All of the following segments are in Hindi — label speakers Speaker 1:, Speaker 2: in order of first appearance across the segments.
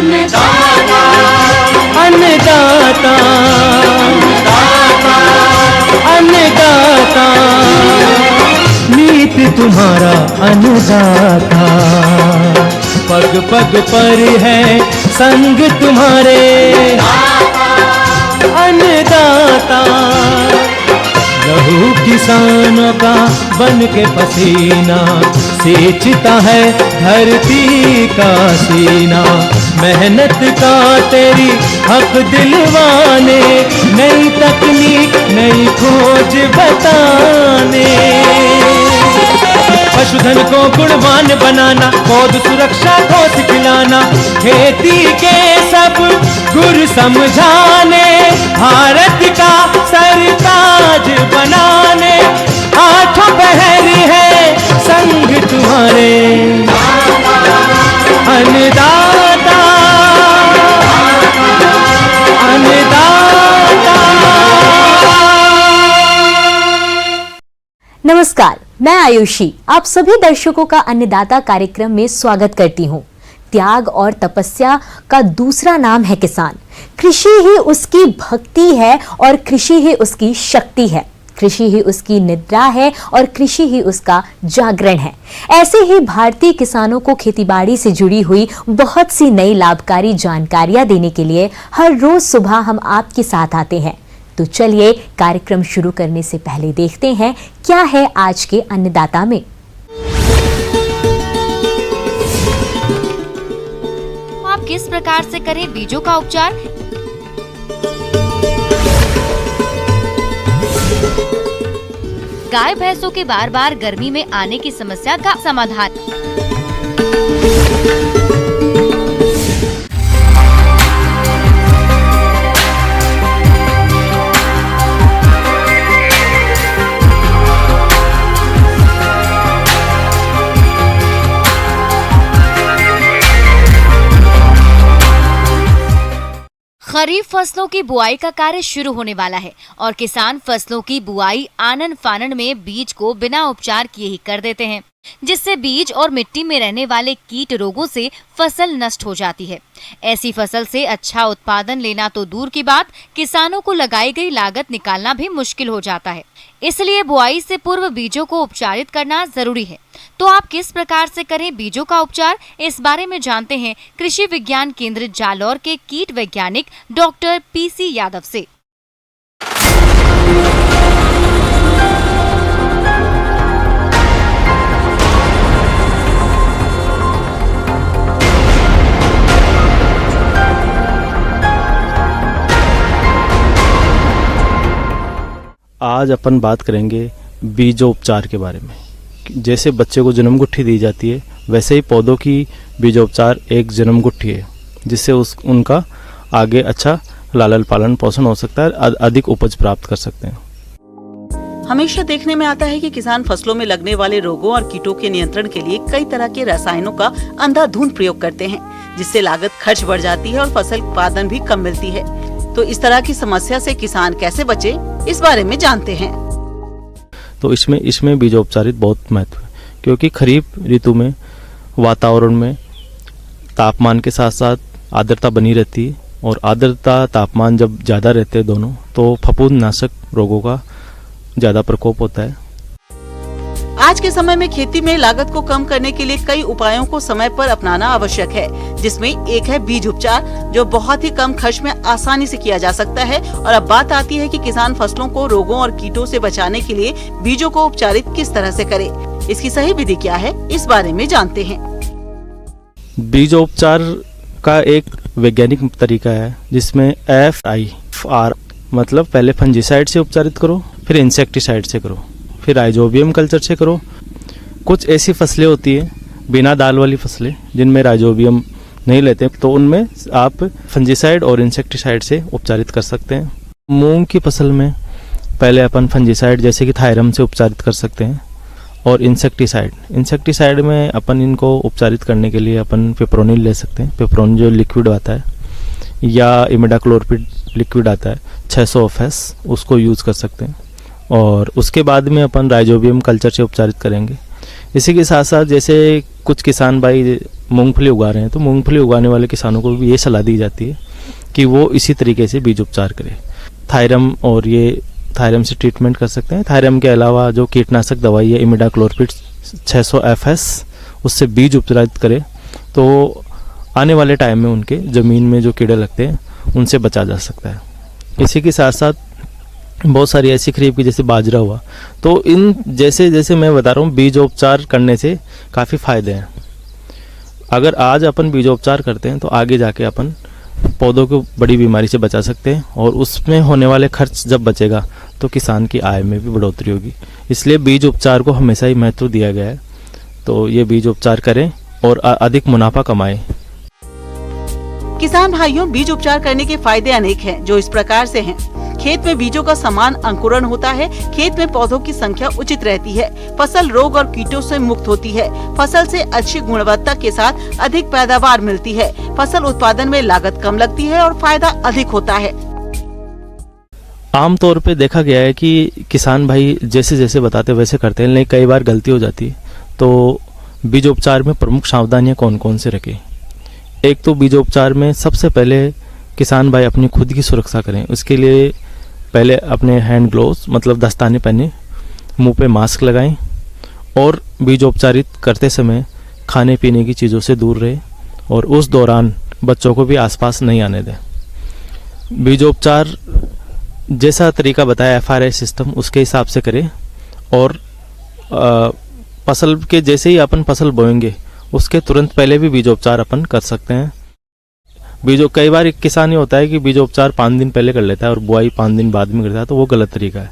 Speaker 1: अन्नदाता
Speaker 2: अन्नदाता अन्नदाता नीत तुम्हारा अन्नदाता, पग पग पर है संग तुम्हारे अन्नदाता। लहू किसानों का बन के पसीना सींचता है धरती का सीना, मेहनत का तेरी हक दिलवाने, नई तकनीक नई खोज बताने। पशुधन को गुणवान बनाना, पौध सुरक्षा को सिखलाना, खेती के सब गुर समझाने, भारत का सरताज बनाने, आठों पहर है संग तुम्हारे अन्नदाता अन्नदाता।
Speaker 3: नमस्कार, मैं आयुषी आप सभी दर्शकों का अन्नदाता कार्यक्रम में स्वागत करती हूँ। त्याग और तपस्या का दूसरा नाम है किसान। कृषि ही उसकी भक्ति है और कृषि ही उसकी शक्ति है, कृषि ही उसकी निद्रा है और कृषि ही उसका जागरण है। ऐसे ही भारतीय किसानों को खेतीबाड़ी से जुड़ी हुई बहुत सी नई लाभकारी जानकारियां देने के लिए हर रोज सुबह हम आपके साथ आते हैं। तो चलिए कार्यक्रम शुरू करने से पहले देखते हैं क्या है आज के अन्नदाता में।
Speaker 4: आप किस प्रकार से करें बीजों का उपचार? गाय भैंसों के बार बार गर्मी में आने की समस्या का समाधान। खरीफ फसलों की बुआई का कार्य शुरू होने वाला है और किसान फसलों की बुआई आनन फानन में बीज को बिना उपचार किए ही कर देते हैं, जिससे बीज और मिट्टी में रहने वाले कीट रोगों से फसल नष्ट हो जाती है। ऐसी फसल से अच्छा उत्पादन लेना तो दूर की बात, किसानों को लगाई गई लागत निकालना भी मुश्किल हो जाता है। इसलिए बुआई से पूर्व बीजों को उपचारित करना जरूरी है। तो आप किस प्रकार से करें बीजों का उपचार, इस बारे में जानते हैं कृषि विज्ञान केंद्र जालौर के कीट वैज्ञानिक डॉक्टर पीसी यादव से।
Speaker 5: आज अपन बात करेंगे बीजोपचार के बारे में। जैसे बच्चे को जन्म गुट्ठी दी जाती है, वैसे ही पौधों की बीजोपचार एक जन्म गुट्ठी है, जिससे उनका आगे अच्छा लालन पालन पोषण हो सकता है, अधिक उपज प्राप्त कर सकते हैं।
Speaker 6: हमेशा देखने में आता है कि किसान फसलों में लगने वाले रोगों और कीटों के नियंत्रण के लिए कई तरह के रसायनों का अंधाधुंध प्रयोग करते हैं, जिससे लागत खर्च बढ़ जाती है और फसल उत्पादन भी कम मिलती है। तो इस तरह की समस्या से किसान कैसे बचे, इस बारे में जानते हैं।
Speaker 5: तो इसमें बीजोपचारित बहुत महत्व है, क्योंकि खरीफ ऋतु में वातावरण में तापमान के साथ साथ आर्द्रता बनी रहती है, और आर्द्रता तापमान जब ज़्यादा रहते हैं दोनों, तो फफूंदनाशक रोगों का ज़्यादा प्रकोप होता है।
Speaker 6: आज के समय में खेती में लागत को कम करने के लिए कई उपायों को समय पर अपनाना आवश्यक है, जिसमें एक है बीज उपचार, जो बहुत ही कम खर्च में आसानी से किया जा सकता है। और अब बात आती है कि किसान फसलों को रोगों और कीटों से बचाने के लिए बीजों को उपचारित किस तरह से करे, इसकी सही विधि क्या है, इस बारे में जानते हैं।
Speaker 5: बीजोपचार का एक वैज्ञानिक तरीका है, जिसमें FIR मतलब पहले फंजीसाइड से उपचारित करो, फिर इंसेक्टिसाइड से करो, फिर राइजोबियम कल्चर से करो। कुछ ऐसी फसलें होती है बिना दाल वाली फसलें, जिनमें राइजोबियम नहीं लेते, तो उनमें आप फंजीसाइड और इंसेक्टिसाइड से उपचारित कर सकते हैं। मूंग की फसल में पहले अपन फंजीसाइड जैसे कि थायरम से उपचारित कर सकते हैं, और इंसेक्टिसाइड में अपन इनको उपचारित करने के लिए अपन पिप्रोनिल ले सकते हैं। पिप्रोनिल जो लिक्विड आता है, या इमिडाक्लोरपिड लिक्विड आता है 600 FS, उसको यूज़ कर सकते हैं। और उसके बाद में अपन राइजोबियम कल्चर से उपचारित करेंगे। इसी के साथ साथ जैसे कुछ किसान भाई मूंगफली उगा रहे हैं तो मूंगफली उगाने वाले किसानों को भी ये सलाह दी जाती है कि वो इसी तरीके से बीज उपचार करें। थायरम और ये थायरम से ट्रीटमेंट कर सकते हैं। थायरम के अलावा जो कीटनाशक दवाई है इमिडाक्लोरपिड 600 FS, उससे बीज उपचारित करें तो आने वाले टाइम में उनके ज़मीन में जो कीड़े लगते हैं उनसे बचा जा सकता है। इसी के साथ साथ बहुत सारी ऐसी खरीफ की जैसे बाजरा हुआ, तो इन जैसे जैसे मैं बता रहा हूँ बीजोपचार करने से काफ़ी फ़ायदे हैं। अगर आज अपन बीजोपचार करते हैं तो आगे जाके अपन पौधों को बड़ी बीमारी से बचा सकते हैं और उसमें होने वाले खर्च जब बचेगा तो किसान की आय में भी बढ़ोतरी होगी। इसलिए बीज उपचार को हमेशा ही महत्व दिया गया है। तो ये बीज उपचार करें और अधिक मुनाफा कमाएं।
Speaker 6: किसान भाइयों, बीज उपचार करने के फायदे अनेक हैं, जो इस प्रकार से हैं। खेत में बीजों का समान अंकुरण होता है, खेत में पौधों की संख्या उचित रहती है, फसल रोग और कीटों से मुक्त होती है, फसल से अच्छी गुणवत्ता के साथ अधिक पैदावार मिलती है, फसल उत्पादन में लागत कम लगती है और फायदा अधिक होता है।
Speaker 5: आमतौर पे देखा गया है कि किसान भाई जैसे जैसे बताते वैसे करते हैं, लेकिन कई बार गलती हो जाती है। तो बीजोपचार में प्रमुख सावधानियां कौन कौन से रखें? एक तो बीजोपचार में सबसे पहले किसान भाई अपनी खुद की सुरक्षा करें। उसके लिए पहले अपने हैंड ग्लोव्स मतलब दस्ताने पहने, मुंह पे मास्क लगाएं और बीजोपचारित करते समय खाने पीने की चीज़ों से दूर रहें और उस दौरान बच्चों को भी आसपास नहीं आने दें। बीजोपचार जैसा तरीका बताया FRI सिस्टम उसके हिसाब से करें और फसल के जैसे ही अपन फसल बोएंगे उसके तुरंत पहले भी बीजोपचार अपन कर सकते हैं। कई बार एक किसान ये होता है कि बीजोपचार 5 दिन पहले कर लेता है और बुआई 5 दिन बाद में करता है, तो वो गलत तरीका है।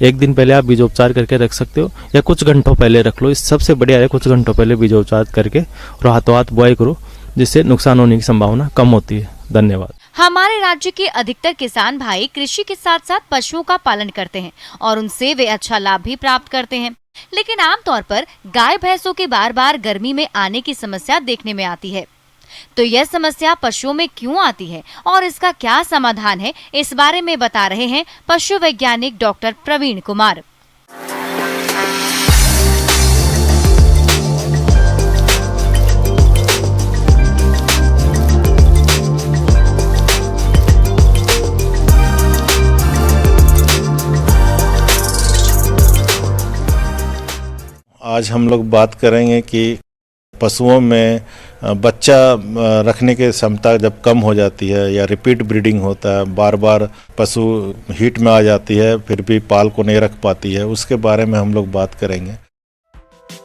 Speaker 5: 1 दिन पहले आप बीजोपचार करके रख सकते हो या कुछ घंटों पहले रख लो। इस सबसे बढ़िया है कुछ घंटों पहले बीजोपचार करके और हाथों हाथ बुआई करो, जिससे नुकसान होने की संभावना कम होती है। धन्यवाद।
Speaker 4: हमारे राज्य के अधिकतर किसान भाई कृषि के साथ साथ पशुओं का पालन करते हैं और उनसे वे अच्छा लाभ भी प्राप्त करते हैं, लेकिन आमतौर पर गाय भैंसों के बार बार गर्मी में आने की समस्या देखने में आती है। तो यह समस्या पशुओं में क्यों आती है और इसका क्या समाधान है, इस बारे में बता रहे हैं पशु वैज्ञानिक डॉक्टर प्रवीण कुमार।
Speaker 1: आज हम लोग बात करेंगे कि पशुओं में बच्चा रखने की क्षमता जब कम हो जाती है या रिपीट ब्रीडिंग होता है, बार बार पशु हीट में आ जाती है फिर भी पाल को नहीं रख पाती है, उसके बारे में हम लोग बात करेंगे।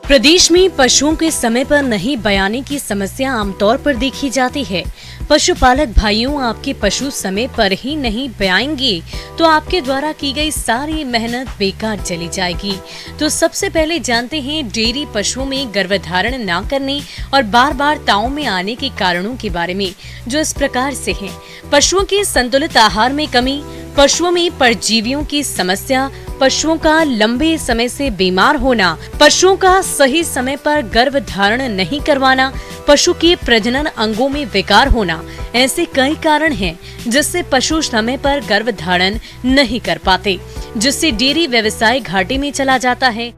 Speaker 7: प्रदेश में पशुओं के समय पर नहीं बयाने की समस्या आमतौर पर देखी जाती है। पशुपालक भाइयों, आपके पशु समय पर ही नहीं ब्याएंगे तो आपके द्वारा की गई सारी मेहनत बेकार चली जाएगी। तो सबसे पहले जानते हैं डेयरी पशुओं में गर्भधारण न करने और बार बार ताव में आने के कारणों के बारे में, जो इस प्रकार से हैं। पशुओं के संतुलित आहार में कमी, पशुओं में परजीवियों की समस्या, पशुओं का लंबे समय से बीमार होना, पशुओं का सही समय पर गर्भ धारण नहीं करवाना, पशु के प्रजनन अंगों में विकार होना, ऐसे कई कारण हैं जिससे पशु समय पर गर्भ धारण नहीं कर पाते, जिससे डेयरी व्यवसाय घाटे में चला जाता है।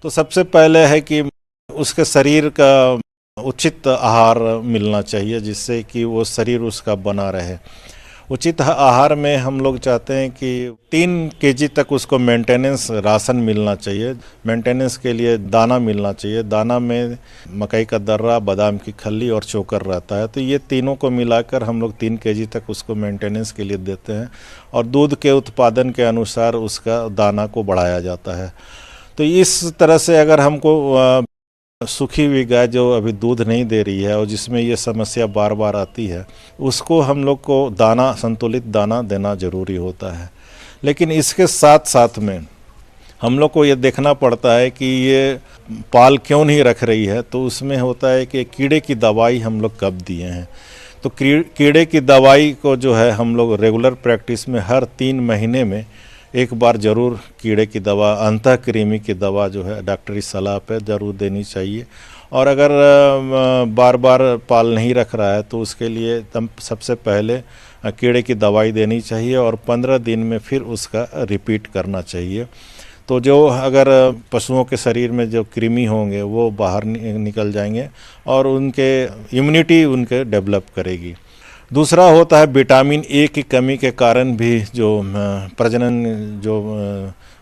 Speaker 1: तो सबसे पहले है कि उसके शरीर का उचित आहार मिलना चाहिए, जिससे कि वो शरीर उसका बना रहे। उचित आहार में हम लोग चाहते हैं कि 3 kg तक उसको मेंटेनेंस राशन मिलना चाहिए। मेंटेनेंस के लिए दाना मिलना चाहिए। दाना में मकई का दर्रा, बादाम की खल्ली और चोकर रहता है। तो ये तीनों को मिलाकर हम लोग 3 kg तक उसको मेंटेनेंस के लिए देते हैं और दूध के उत्पादन के अनुसार उसका दाना को बढ़ाया जाता है। तो इस तरह से अगर हमको सूखी हुई गाय जो अभी दूध नहीं दे रही है और जिसमें ये समस्या बार बार आती है, उसको हम लोग को दाना, संतुलित दाना देना जरूरी होता है। लेकिन इसके साथ साथ में हम लोग को ये देखना पड़ता है कि ये पाल क्यों नहीं रख रही है। तो उसमें होता है कि कीड़े की दवाई हम लोग कब दिए हैं। तो कीड़े की दवाई को जो है हम लोग रेगुलर प्रैक्टिस में हर 3 महीने में एक बार जरूर कीड़े की दवा, अंतःकृमि की दवा जो है डॉक्टरी सलाह पे जरूर देनी चाहिए। और अगर बार बार पाल नहीं रख रहा है तो उसके लिए सबसे पहले कीड़े की दवाई देनी चाहिए और 15 दिन में फिर उसका रिपीट करना चाहिए। तो जो अगर पशुओं के शरीर में जो कृमि होंगे वो बाहर निकल जाएंगे और उनके इम्यूनिटी उनके डेवलप करेगी। दूसरा होता है विटामिन ए की कमी के कारण भी जो प्रजनन जो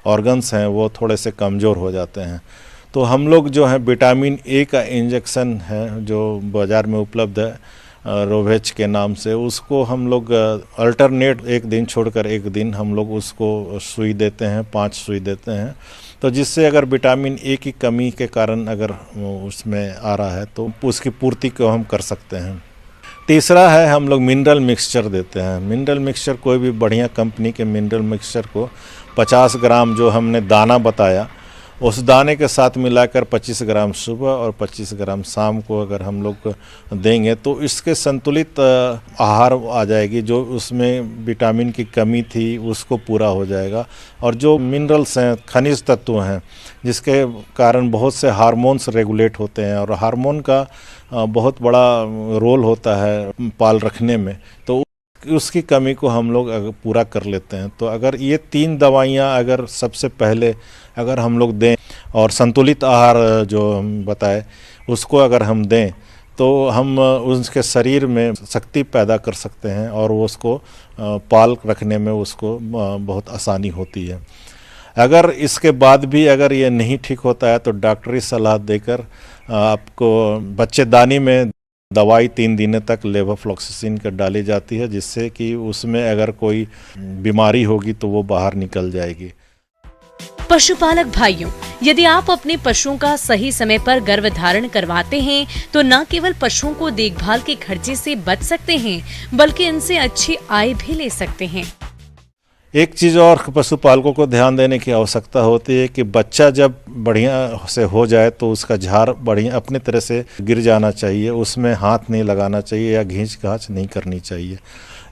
Speaker 1: ऑर्गन्स हैं वो थोड़े से कमज़ोर हो जाते हैं। तो हम लोग जो है विटामिन ए का इंजेक्शन है जो बाज़ार में उपलब्ध है रोवेज के नाम से, उसको हम लोग अल्टरनेट एक दिन छोड़कर एक दिन हम लोग उसको सुई देते हैं, 5 सुई देते हैं। तो जिससे अगर विटामिन ए की कमी के कारण अगर उसमें आ रहा है तो उसकी पूर्ति को हम कर सकते हैं। तीसरा है हम लोग मिनरल मिक्सचर देते हैं। मिनरल मिक्सचर कोई भी बढ़िया कंपनी के मिनरल मिक्सचर को 50 ग्राम जो हमने दाना बताया उस दाने के साथ मिलाकर 25 ग्राम सुबह और 25 ग्राम शाम को अगर हम लोग देंगे तो इसके संतुलित आहार आ जाएगी। जो उसमें विटामिन की कमी थी उसको पूरा हो जाएगा और जो मिनरल्स हैं, खनिज तत्व हैं, जिसके कारण बहुत से हार्मोन्स रेगुलेट होते हैं और हार्मोन का बहुत बड़ा रोल होता है पाल रखने में, तो उसकी कमी को हम लोग पूरा कर लेते हैं। तो अगर ये 3 दवाइयाँ अगर सबसे पहले अगर हम लोग दें और संतुलित आहार जो हम बताए उसको अगर हम दें तो हम उसके शरीर में शक्ति पैदा कर सकते हैं और वो उसको पाल रखने में उसको बहुत आसानी होती है। अगर इसके बाद भी अगर ये नहीं ठीक होता है तो डॉक्टरी सलाह देकर आपको बच्चेदानी में दवाई 3 दिन तक लेवोफ्लॉक्सासिन का डाली जाती है, जिससे कि उसमें अगर कोई बीमारी होगी तो वो बाहर निकल जाएगी।
Speaker 7: पशुपालक भाइयों, यदि आप अपने पशुओं का सही समय पर गर्भधारण करवाते हैं तो न केवल पशुओं को देखभाल के खर्चे से बच सकते हैं बल्कि इनसे अच्छी आय भी ले सकते हैं।
Speaker 1: एक चीज़ और पशुपालकों को ध्यान देने की आवश्यकता होती है कि बच्चा जब बढ़िया से हो जाए तो उसका झाड़ बढ़िया अपने तरह से गिर जाना चाहिए, उसमें हाथ नहीं लगाना चाहिए या घींच घाच नहीं करनी चाहिए।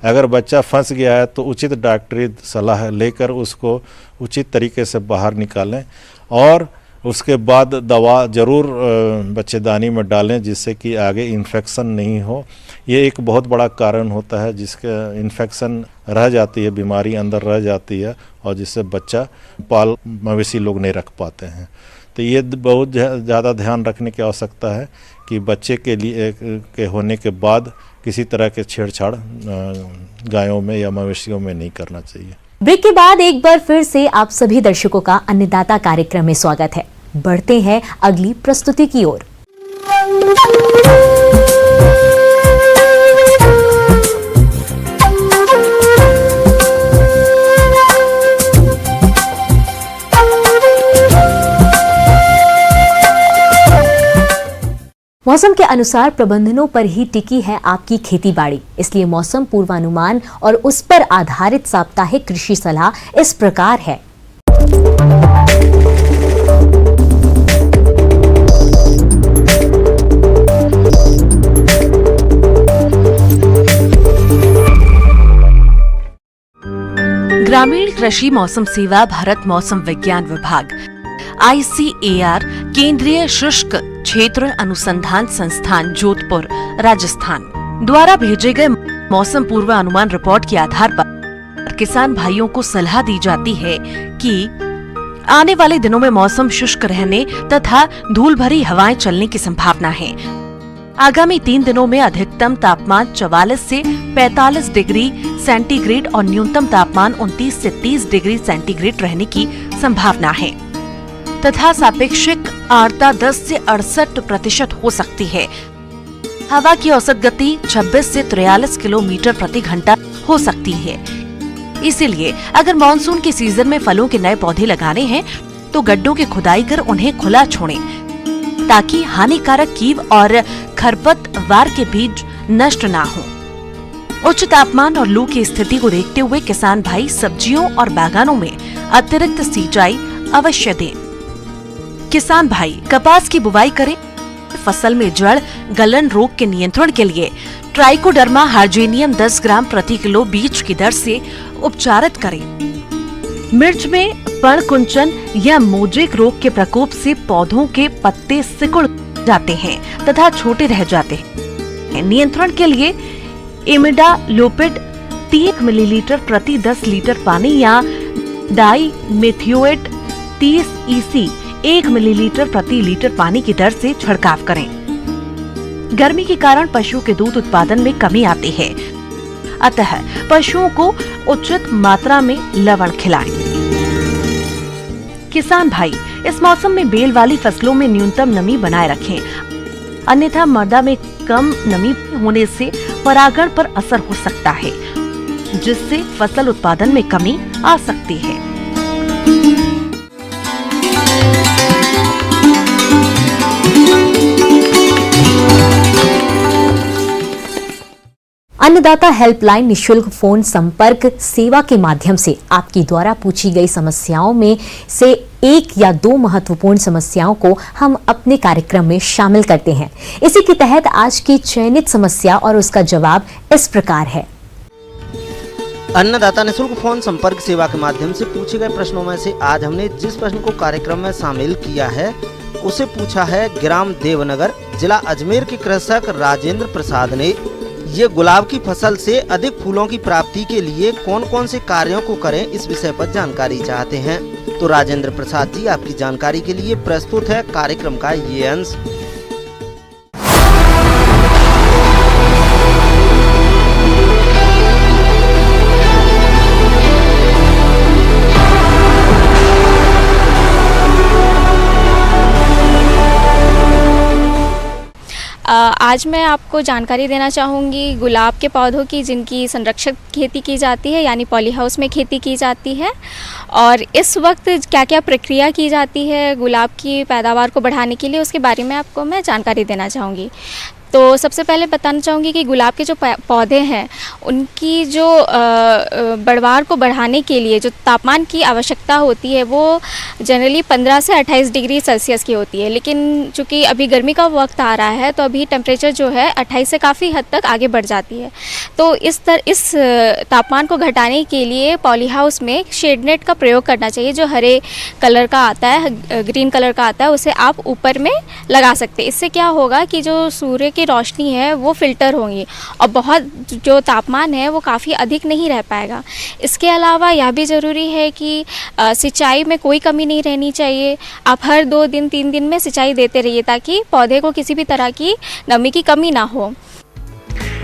Speaker 1: अगर बच्चा फंस गया है तो उचित डॉक्टरी सलाह लेकर उसको उचित तरीके से बाहर निकालें और उसके बाद दवा ज़रूर बच्चेदानी में डालें जिससे कि आगे इन्फेक्शन नहीं हो। ये एक बहुत बड़ा कारण होता है जिसके इन्फेक्शन रह जाती है, बीमारी अंदर रह जाती है और जिससे बच्चा पाल मवेशी लोग नहीं रख पाते हैं। तो ये बहुत ज़्यादा ध्यान रखने की आवश्यकता है कि बच्चे के लिए के होने के बाद किसी तरह के छेड़छाड़ गायों में या मवेशियों में नहीं करना चाहिए।
Speaker 3: ब्रेक के बाद एक बार फिर से आप सभी दर्शकों का अन्नदाता कार्यक्रम में स्वागत है। बढ़ते हैं अगली प्रस्तुति की ओर। मौसम के अनुसार प्रबंधनों पर ही टिकी है आपकी खेती बाड़ी, इसलिए मौसम पूर्वानुमान और उस पर आधारित साप्ताहिक कृषि सलाह इस प्रकार है।
Speaker 8: ग्रामीण कृषि मौसम सेवा भारत मौसम विज्ञान विभाग ICAR केंद्रीय शुष्क क्षेत्र अनुसंधान संस्थान जोधपुर राजस्थान द्वारा भेजे गए मौसम पूर्वानुमान रिपोर्ट के आधार पर किसान भाइयों को सलाह दी जाती है कि आने वाले दिनों में मौसम शुष्क रहने तथा धूल भरी हवाएं चलने की संभावना है। आगामी 3 दिनों में अधिकतम तापमान 44 से 45 डिग्री सेंटीग्रेड और न्यूनतम तापमान 29 से 30 डिग्री सेंटीग्रेड रहने की संभावना है तथा सापेक्षिक आर्द्रता 10 से 68% हो सकती है। हवा की औसत गति 26 से 43 किलोमीटर प्रति घंटा हो सकती है। इसीलिए अगर मानसून के सीजन में फलों के नए पौधे लगाने हैं तो गड्ढों की खुदाई कर उन्हें खुला छोड़ें ताकि हानिकारक कीव और खरपतवार के बीज नष्ट ना हो। उच्च तापमान और लू की स्थिति को देखते हुए किसान भाई सब्जियों और बागानों में अतिरिक्त सिंचाई अवश्य दें। किसान भाई कपास की बुवाई करें। फसल में जड़ गलन रोग के नियंत्रण के लिए ट्राइकोडर्मा हार्जेनियम 10 ग्राम प्रति किलो बीज की दर से उपचारित करें। मिर्च में पण कुंचन या मोजेक रोग के प्रकोप से पौधों के पत्ते सिकुड़ जाते हैं तथा छोटे रह जाते हैं। नियंत्रण के लिए इमिडालोपिड 3 मिलीलीटर प्रति 10 लीटर पानी या डाई मेथियोएट 30 EC 1 मिलीलीटर प्रति लीटर पानी की दर से छिड़काव करें। गर्मी के कारण पशुओं के दूध उत्पादन में कमी आती है, अतः पशुओं को उचित मात्रा में लवण खिलाएं। किसान भाई, इस मौसम में बेल वाली फसलों में न्यूनतम नमी बनाए रखें, अन्यथा मृदा में कम नमी होने से परागण पर असर हो सकता है, जिससे फसल उत्पादन में कमी आ सकती है।
Speaker 3: अन्नदाता हेल्पलाइन निशुल्क फोन संपर्क सेवा के माध्यम से आपकी द्वारा पूछी गई समस्याओं में से 1 या 2 महत्वपूर्ण समस्याओं को हम अपने कार्यक्रम में शामिल करते हैं। इसी के तहत आज की चयनित समस्या और उसका जवाब इस प्रकार है।
Speaker 9: अन्नदाता निशुल्क फोन संपर्क सेवा के माध्यम से पूछे गए प्रश्नों में से आज हमने जिस प्रश्न को कार्यक्रम में शामिल किया है उसे पूछा है ग्राम देवनगर, जिला अजमेर के कृषक राजेंद्र प्रसाद ने। ये गुलाब की फसल से अधिक फूलों की प्राप्ति के लिए कौन कौन से कार्यों को करें, इस विषय पर जानकारी चाहते हैं। तो राजेंद्र प्रसाद जी, आपकी जानकारी के लिए प्रस्तुत है कार्यक्रम का ये अंश।
Speaker 10: आज मैं आपको जानकारी देना चाहूँगी गुलाब के पौधों की, जिनकी संरक्षक खेती की जाती है, यानी पॉली हाउस में खेती की जाती है, और इस वक्त क्या क्या प्रक्रिया की जाती है गुलाब की पैदावार को बढ़ाने के लिए, उसके बारे में आपको मैं जानकारी देना चाहूँगी। तो सबसे पहले बताना चाहूँगी कि गुलाब के जो पौधे हैं उनकी जो बढ़वार को बढ़ाने के लिए जो तापमान की आवश्यकता होती है वो जनरली 15 से 28 डिग्री सेल्सियस की होती है, लेकिन चूँकि अभी गर्मी का वक्त आ रहा है तो अभी टेम्परेचर जो है 28 से काफ़ी हद तक आगे बढ़ जाती है। तो इस तापमान को घटाने के लिए पॉली हाउस में शेड नेट का प्रयोग करना चाहिए, जो हरे कलर का आता है, ग्रीन कलर का आता है, उसे आप ऊपर में लगा सकते हैं। इससे क्या होगा कि जो सूर्य की रोशनी है वो फिल्टर होंगी और बहुत जो तापमान है वो काफ़ी अधिक नहीं रह पाएगा। इसके अलावा यह भी ज़रूरी है कि सिंचाई में कोई कमी नहीं रहनी चाहिए। आप हर 2 दिन 3 दिन में सिंचाई देते रहिए ताकि पौधे को किसी भी तरह की नमी की कमी ना हो।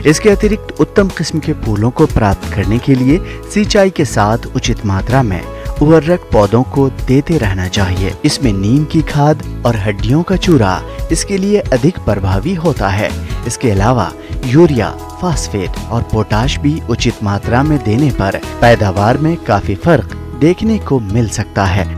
Speaker 11: इसके अतिरिक्त उत्तम किस्म के फूलों को प्राप्त करने के लिए सिंचाई के साथ उचित मात्रा में उर्वरक पौधों को देते रहना चाहिए। इसमें नीम की खाद और हड्डियों का चूरा इसके लिए अधिक प्रभावी होता है। इसके अलावा यूरिया, फास्फेट और पोटाश भी उचित मात्रा में देने पर पैदावार में काफी फर्क देखने को मिल सकता है।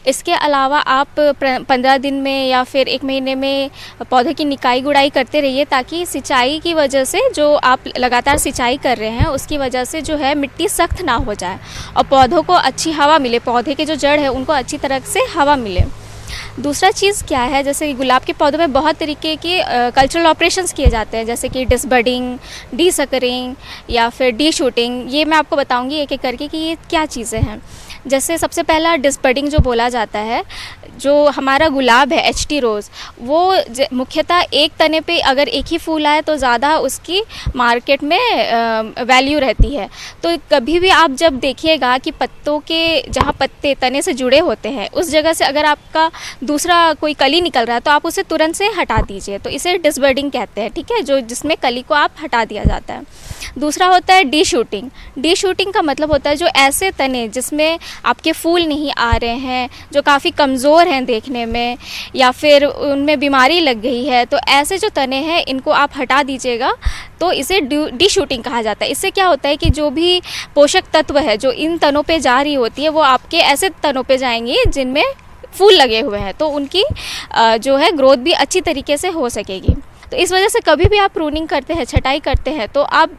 Speaker 10: इसके अलावा आप 15 दिन में या फिर 1 महीने में पौधे की निकाई गुड़ाई करते रहिए ताकि सिंचाई की वजह से जो आप लगातार सिंचाई कर रहे हैं उसकी वजह से जो है मिट्टी सख्त ना हो जाए और पौधों को अच्छी हवा मिले, पौधे के जो जड़ है उनको अच्छी तरह से हवा मिले। दूसरा चीज़ क्या है, जैसे कि गुलाब के पौधों में बहुत तरीके के कल्चरल ऑपरेशंस किए जाते हैं, जैसे कि डिसबडिंग, डी सकरिंग या फिर डी शूटिंग। ये मैं आपको बताऊंगी एक एक करके कि ये क्या चीज़ें हैं। जैसे सबसे पहला डिसबडिंग जो बोला जाता है, जो हमारा गुलाब है एचटी रोज़, वो मुख्यतः एक तने पे अगर एक ही फूल आए तो ज़्यादा उसकी मार्केट में वैल्यू रहती है। तो कभी भी आप जब देखिएगा कि पत्तों के जहाँ पत्ते तने से जुड़े होते हैं उस जगह से अगर आपका दूसरा कोई कली निकल रहा है तो आप उसे तुरंत से हटा दीजिए। तो इसे डिसबडिंग कहते हैं, ठीक है, जो जिसमें कली को आप हटा दिया जाता है। दूसरा होता है डी शूटिंग। डी शूटिंग का मतलब होता है जो ऐसे तने जिसमें आपके फूल नहीं आ रहे हैं, जो काफ़ी कमज़ोर हैं देखने में या फिर उनमें बीमारी लग गई है, तो ऐसे जो तने हैं इनको आप हटा दीजिएगा। तो इसे डी शूटिंग कहा जाता है। इससे क्या होता है कि जो भी पोषक तत्व है जो इन तनों पे जा रही होती है वो आपके ऐसे तनों पे जाएंगी जिनमें फूल लगे हुए हैं, तो उनकी जो है ग्रोथ भी अच्छी तरीके से हो सकेगी। तो इस वजह से कभी भी आप प्रूनिंग करते हैं, छटाई करते हैं, तो आप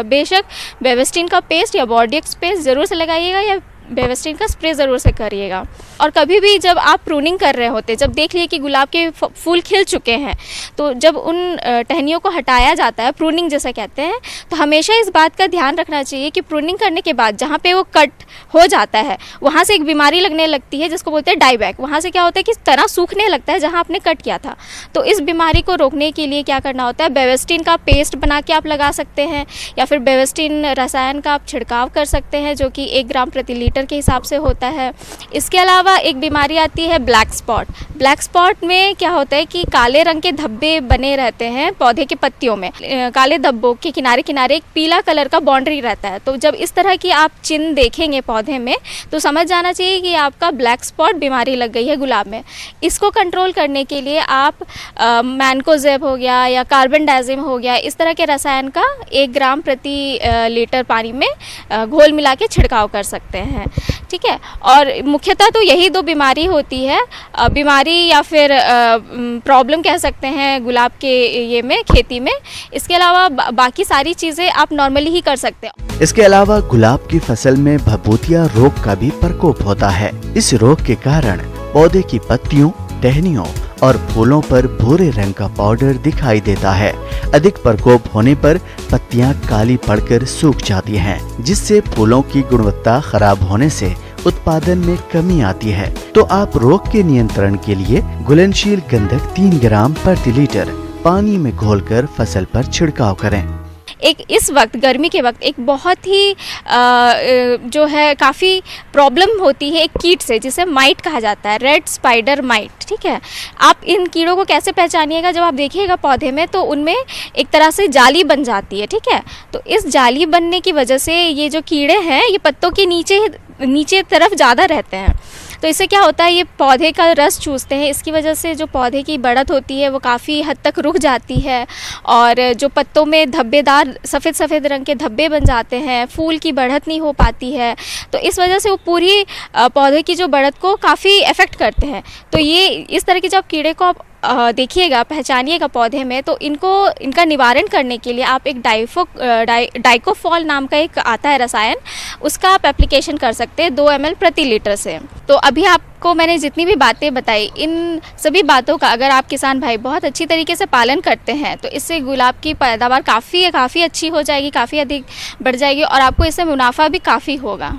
Speaker 10: बेशक बेवेस्टिन का पेस्ट या बॉर्डियक्स पेस्ट ज़रूर से लगाइएगा या बेवेस्टिन का स्प्रे ज़रूर से करिएगा। और कभी भी जब आप प्रूनिंग कर रहे होते, जब देख लिए कि गुलाब के फूल खिल चुके हैं, तो जब उन टहनियों को हटाया जाता है, प्रूनिंग जैसा कहते हैं, तो हमेशा इस बात का ध्यान रखना चाहिए कि प्रूनिंग करने के बाद जहाँ पे वो कट हो जाता है वहाँ से एक बीमारी लगने लगती है जिसको बोलते हैं डाईबैक। वहाँ से क्या होता है कि तना सूखने लगता है जहाँ आपने कट किया था। तो इस बीमारी को रोकने के लिए क्या करना होता है, बेवेस्टिन का पेस्ट बना के आप लगा सकते हैं या फिर बेवेस्टिन रसायन का आप छिड़काव कर सकते हैं, जो कि 1 ग्राम प्रति लीटर लीटर के हिसाब से होता है। इसके अलावा एक बीमारी आती है ब्लैक स्पॉट। ब्लैक स्पॉट में क्या होता है कि काले रंग के धब्बे बने रहते हैं पौधे के पत्तियों में। काले धब्बों के किनारे किनारे एक पीला कलर का बाउंड्री रहता है। तो जब इस तरह की आप चिन्ह देखेंगे पौधे में तो समझ जाना चाहिए कि आपका ब्लैक स्पॉट बीमारी लग गई है गुलाब में। इसको कंट्रोल करने के लिए आप मैनकोजेब हो गया या कार्बन डाइजिम हो गया, इस तरह के रसायन का 1 ग्राम प्रति लीटर पानी में घोल मिला के छिड़काव कर सकते हैं। ठीक है, और मुख्यतः तो यही 2 बीमारी होती है, बीमारी या फिर प्रॉब्लम कह सकते हैं गुलाब के ये में खेती में। इसके अलावा बाकी सारी चीज़ें आप नॉर्मली ही कर सकते हैं।
Speaker 11: इसके अलावा गुलाब की फसल में भभूतिया रोग का भी प्रकोप होता है। इस रोग के कारण पौधे की पत्तियों, टहनियों और फूलों पर भूरे रंग का पाउडर दिखाई देता है। अधिक प्रकोप होने पर पत्तियां काली पड़कर सूख जाती हैं, जिससे फूलों की गुणवत्ता खराब होने से उत्पादन में कमी आती है। तो आप रोग के नियंत्रण के लिए घुलनशील गंधक 3 ग्राम प्रति लीटर पानी में घोलकर फसल पर छिड़काव करें।
Speaker 10: एक इस वक्त गर्मी के वक्त एक बहुत ही जो है काफ़ी प्रॉब्लम होती है एक कीट से, जिसे माइट कहा जाता है, रेड स्पाइडर माइट। ठीक है, आप इन कीड़ों को कैसे पहचानिएगा, जब आप देखिएगा पौधे में तो उनमें एक तरह से जाली बन जाती है। ठीक है, तो इस जाली बनने की वजह से ये जो कीड़े हैं ये पत्तों के नीचे तरफ ज़्यादा रहते हैं। तो इससे क्या होता है, ये पौधे का रस चूसते हैं। इसकी वजह से जो पौधे की बढ़त होती है वो काफ़ी हद तक रुक जाती है और जो पत्तों में धब्बेदार सफ़ेद रंग के धब्बे बन जाते हैं, फूल की बढ़त नहीं हो पाती है। तो इस वजह से वो पूरी पौधे की जो बढ़त को काफ़ी इफ़ेक्ट करते हैं। तो ये इस तरह के जब कीड़े को आप देखिएगा, पहचानिएगा पौधे में, तो इनका निवारण करने के लिए आप एक डाइकोफॉल नाम का एक आता है रसायन, उसका आप एप्लीकेशन कर सकते हैं 2 ml प्रति लीटर से। तो अभी आपको मैंने जितनी भी बातें बताई, इन सभी बातों का अगर आप किसान भाई बहुत अच्छी तरीके से पालन करते हैं तो इससे गुलाब की पैदावार काफ़ी अच्छी हो जाएगी, काफ़ी अधिक बढ़ जाएगी और आपको इससे मुनाफा भी काफ़ी होगा।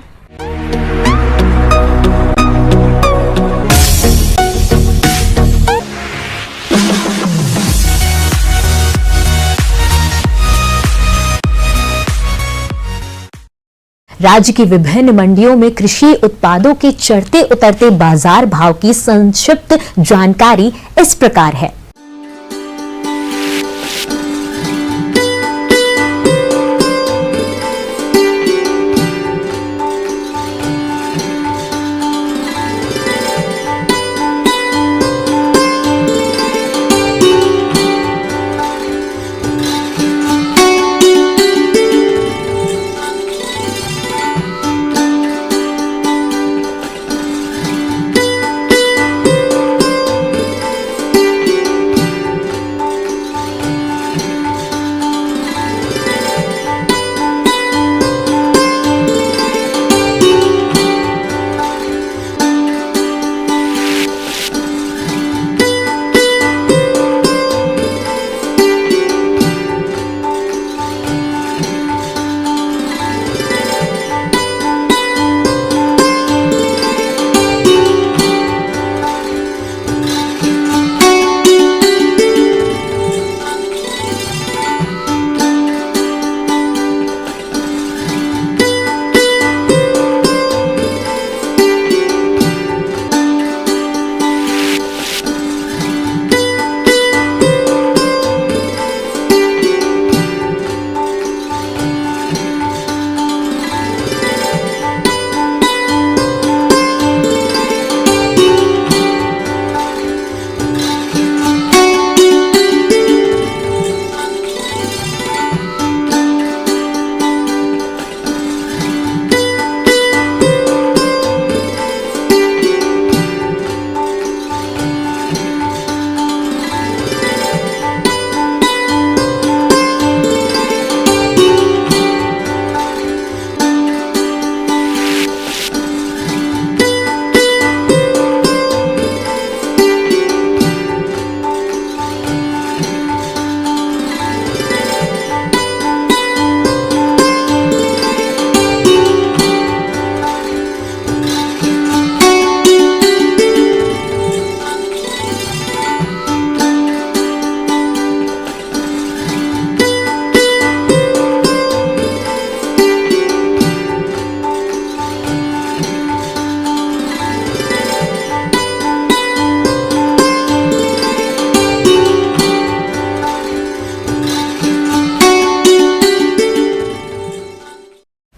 Speaker 3: राज्य की विभिन्न मंडियों में कृषि उत्पादों के चढ़ते उतरते बाजार भाव की संक्षिप्त जानकारी इस प्रकार है।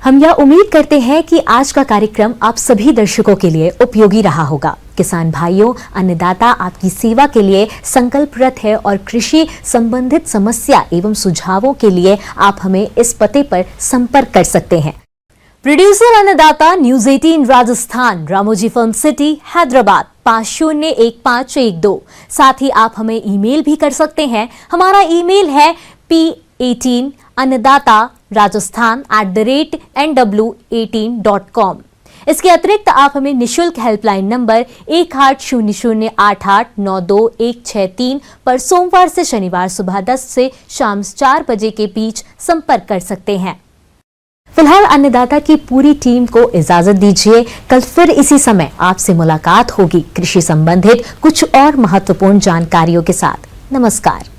Speaker 3: हम यह उम्मीद करते हैं कि आज का कार्यक्रम आप सभी दर्शकों के लिए उपयोगी रहा होगा। किसान भाइयों, अन्नदाता आपकी सेवा के लिए संकल्परत है और कृषि संबंधित समस्या एवं सुझावों के लिए आप हमें इस पते पर संपर्क कर सकते हैं। प्रोड्यूसर अन्नदाता, news 18 Rajasthan, Ramoji film city, Hyderabad 501512। साथ ही आप हमें ईमेल भी कर सकते हैं। हमारा ईमेल है p18 annadatarajasthan@nw18.com। इसके अतिरिक्त आप हमें निशुल्क हेल्पलाइन नंबर 180088921163 पर सोमवार से शनिवार सुबह 10 से शाम 4 बजे के बीच संपर्क कर सकते हैं। फिलहाल अन्नदाता की पूरी टीम को इजाजत दीजिए। कल फिर इसी समय आपसे मुलाकात होगी कृषि संबंधित कुछ और महत्वपूर्ण जानकारियों के साथ। नमस्कार।